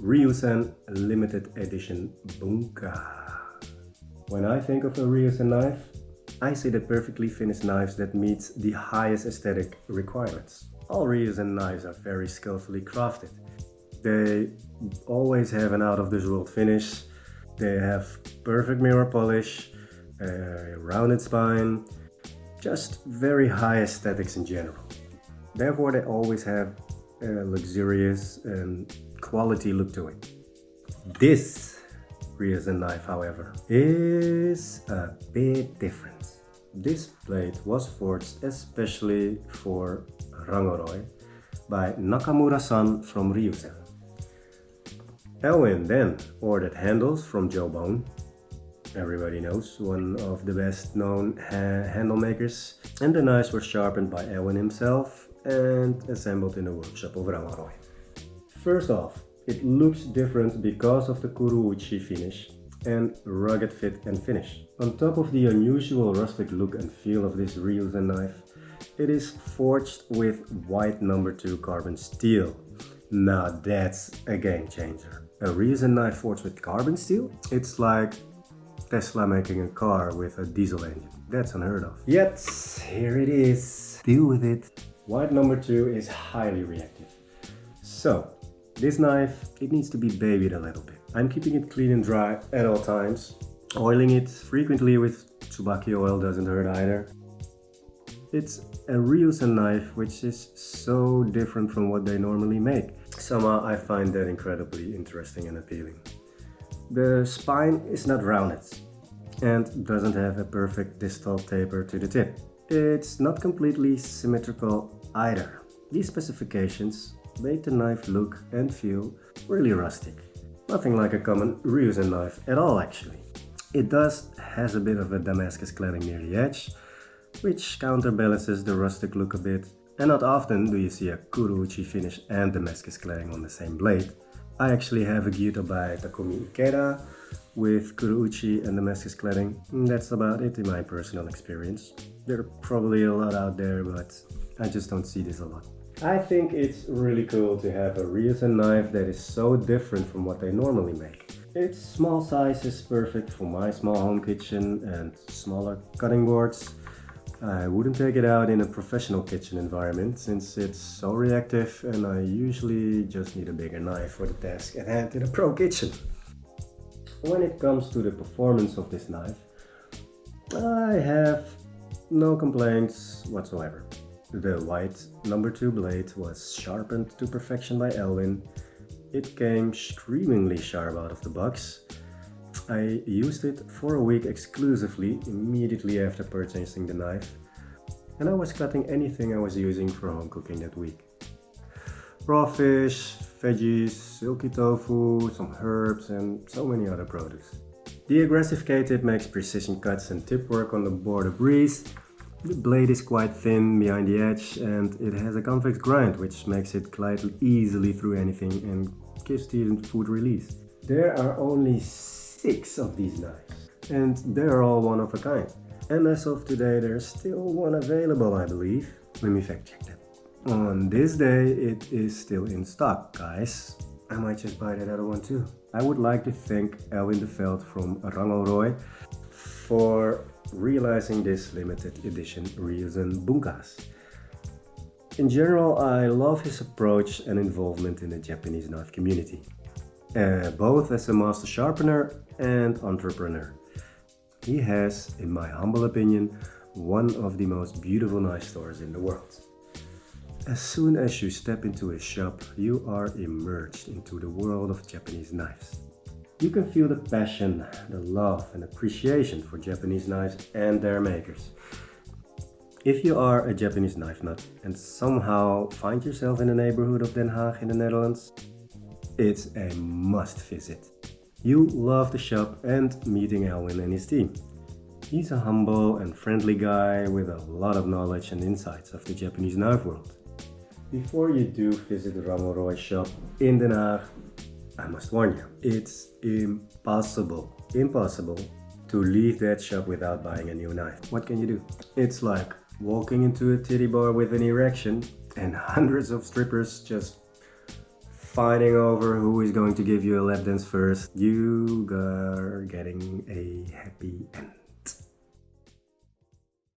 Ryusen limited edition Bunka. When I think of a Ryusen knife, I see the perfectly finished knives that meet the highest aesthetic requirements. All Ryusen knives are very skillfully crafted. They always have an out-of-this-world finish. They have perfect mirror polish, a rounded spine, just very high aesthetics in general. Therefore, they always have a luxurious and quality look to it. This Ryusen knife, however, is a bit different. This blade was forged especially for Rangoroi by Nakamura-san from Ryusen. Elwin then ordered handles from Joe Bone. Everybody knows, one of the best known handle makers, and the knives were sharpened by Elwin himself and assembled in the workshop of Rangoroi. First off, it looks different because of the kuruuchi finish and rugged fit and finish. On top of the unusual rustic look and feel of this Ryusen knife, it is forged with white number 2 carbon steel. Now that's a game changer. A Ryusen knife forged with carbon steel? It's like Tesla making a car with a diesel engine. That's unheard of. Yet, here it is. Deal with it. White number 2 is highly reactive. So, this knife, it needs to be babied a little bit. I'm keeping it clean and dry at all times. Oiling it frequently with tsubaki oil doesn't hurt either. It's a Ryusen knife which is so different from what they normally make. Somehow I find that incredibly interesting and appealing. The spine is not rounded and doesn't have a perfect distal taper to the tip. It's not completely symmetrical either. These specifications make the knife look and feel really rustic. Nothing like a common Ryusen knife at all actually. It has a bit of a Damascus cladding near the edge, which counterbalances the rustic look a bit, and not often do you see a kuruuchi finish and Damascus cladding on the same blade. I actually have a Gyuto by Takumi Ikeda with kuruuchi and Damascus cladding. That's about it in my personal experience. There are probably a lot out there, but I just don't see this a lot. I think it's really cool to have a Ryusen knife that is so different from what they normally make. Its small size is perfect for my small home kitchen and smaller cutting boards. I wouldn't take it out in a professional kitchen environment since it's so reactive and I usually just need a bigger knife for the task at hand in a pro kitchen. When it comes to the performance of this knife, I have no complaints whatsoever. The white number 2 blade was sharpened to perfection by Elwin. It came screamingly sharp out of the box. I used it for a week exclusively immediately after purchasing the knife, and I was cutting anything I was using for home cooking that week. Raw fish, veggies, silky tofu, some herbs and so many other produce. The aggressive K-tip makes precision cuts and tip work on the board a breeze. The blade is quite thin behind the edge and it has a convex grind which makes it glide easily through anything and gives the food release. There are only 6 of these knives and they're all one of a kind. And as of today there's still one available, I believe. Let me fact check that. On this day it is still in stock, guys. I might just buy that other one too. I would like to thank Elwin de Veld from Rangoroi for realizing this limited edition Ryusen Bunkas. In general, I love his approach and involvement in the Japanese knife community, both as a master sharpener and entrepreneur. He has, in my humble opinion, one of the most beautiful knife stores in the world. As soon as you step into his shop, you are immersed into the world of Japanese knives. You can feel the passion, the love and appreciation for Japanese knives and their makers. If you are a Japanese knife nut and somehow find yourself in the neighborhood of Den Haag in the Netherlands, it's a must visit. You'll love the shop and meeting Elwin and his team. He's a humble and friendly guy with a lot of knowledge and insights of the Japanese knife world. Before you do visit the Rangoroi shop in Den Haag, I must warn you, it's impossible to leave that shop without buying a new knife. What can you do? It's like walking into a titty bar with an erection and hundreds of strippers just fighting over who is going to give you a lap dance first, you are getting a happy end.